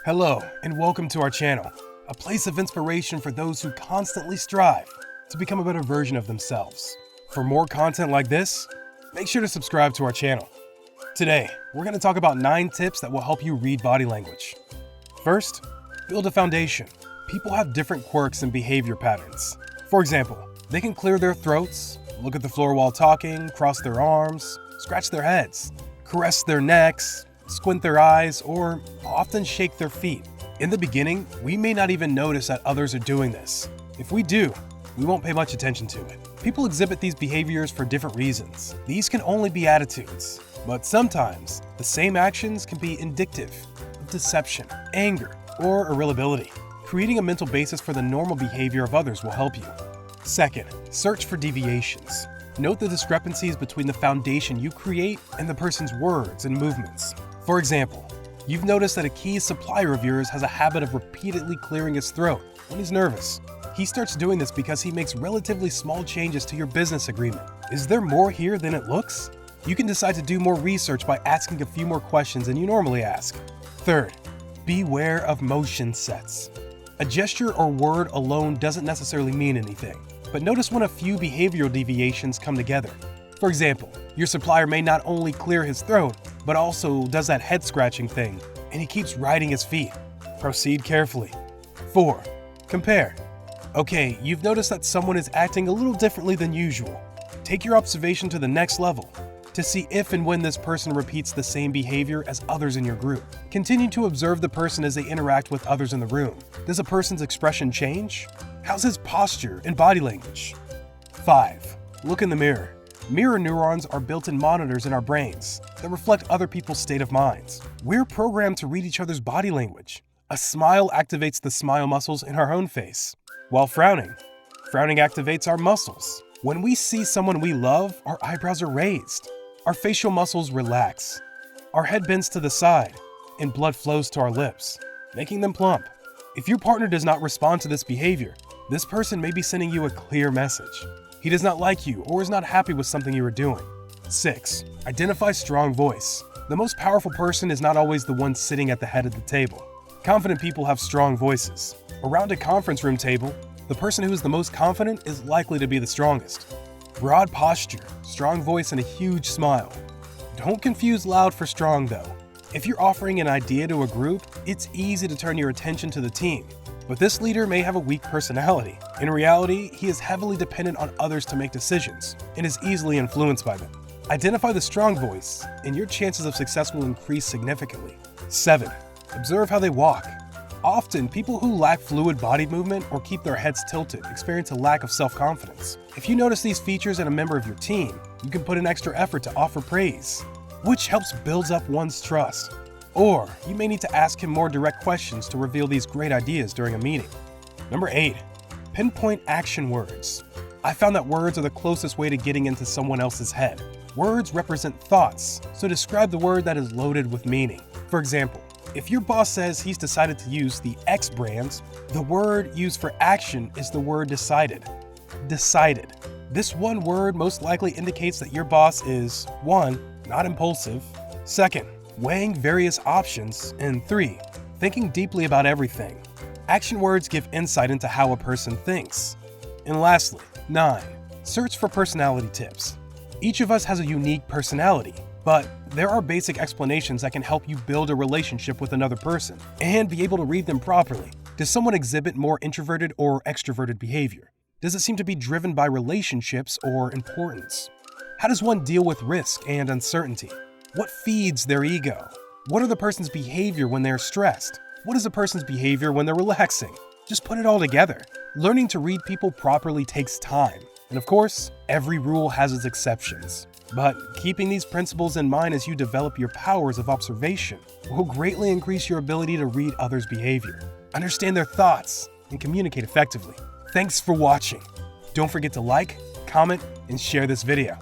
Hello, and welcome to our channel, a place of inspiration for those who constantly strive to become a better version of themselves. For more content like this, make sure to subscribe to our channel. Today, we're going to talk about 9 tips that will help you read body language. First, build a foundation. People have different quirks and behavior patterns. For example, they can clear their throats, look at the floor while talking, cross their arms, scratch their heads, caress their necks, squint their eyes, or often shake their feet. In the beginning, we may not even notice that others are doing this. If we do, we won't pay much attention to it. People exhibit these behaviors for different reasons. These can only be attitudes, but sometimes the same actions can be indicative of deception, anger, or irritability. Creating a mental basis for the normal behavior of others will help you. Second, search for deviations. Note the discrepancies between the foundation you create and the person's words and movements. For example, you've noticed that a key supplier of yours has a habit of repeatedly clearing his throat when he's nervous. He starts doing this because he makes relatively small changes to your business agreement. Is there more here than it looks? You can decide to do more research by asking a few more questions than you normally ask. Third, beware of motion sets. A gesture or word alone doesn't necessarily mean anything, but notice when a few behavioral deviations come together. For example, your supplier may not only clear his throat, but also does that head scratching thing, and he keeps riding his feet. Proceed carefully. 4. Compare. Okay, you've noticed that someone is acting a little differently than usual. Take your observation to the next level to see if and when this person repeats the same behavior as others in your group. Continue to observe the person as they interact with others in the room. Does a person's expression change? How's his posture and body language? 5. Look in the mirror. Mirror neurons are built-in monitors in our brains that reflect other people's state of minds. We're programmed to read each other's body language. A smile activates the smile muscles in our own face, while frowning activates our muscles. When we see someone we love, our eyebrows are raised, our facial muscles relax, our head bends to the side, and blood flows to our lips, making them plump. If your partner does not respond to this behavior, this person may be sending you a clear message. He does not like you or is not happy with something you are doing. 6. Identify strong voice. The most powerful person is not always the one sitting at the head of the table. Confident people have strong voices. Around a conference room table, the person who is the most confident is likely to be the strongest. Broad posture, strong voice, and a huge smile. Don't confuse loud for strong though. If you're offering an idea to a group, it's easy to turn your attention to the team. But this leader may have a weak personality. In reality, he is heavily dependent on others to make decisions and is easily influenced by them. Identify the strong voice, and your chances of success will increase significantly. 7. Observe how they walk. Often, people who lack fluid body movement or keep their heads tilted experience a lack of self-confidence. If you notice these features in a member of your team, you can put an extra effort to offer praise, which helps build up one's trust. Or you may need to ask him more direct questions to reveal these great ideas during a meeting. Number 8. Pinpoint action words. I found that words are the closest way to getting into someone else's head. Words represent thoughts, so describe the word that is loaded with meaning. For example, if your boss says he's decided to use the X brand, the word used for action is the word decided. Decided. This one word most likely indicates that your boss is 1. Not impulsive, 2. weighing various options, and 3. thinking deeply about everything. Action words give insight into how a person thinks. And lastly, 9. Search for personality tips. Each of us has a unique personality, but there are basic explanations that can help you build a relationship with another person and be able to read them properly. Does someone exhibit more introverted or extroverted behavior? Does it seem to be driven by relationships or importance? How does one deal with risk and uncertainty? What feeds their ego? What are the person's behavior when they're stressed? What is a person's behavior when they're relaxing? Just put it all together. Learning to read people properly takes time. And of course, every rule has its exceptions. But keeping these principles in mind as you develop your powers of observation will greatly increase your ability to read others' behavior, understand their thoughts, and communicate effectively. Thanks for watching. Don't forget to like, comment, and share this video.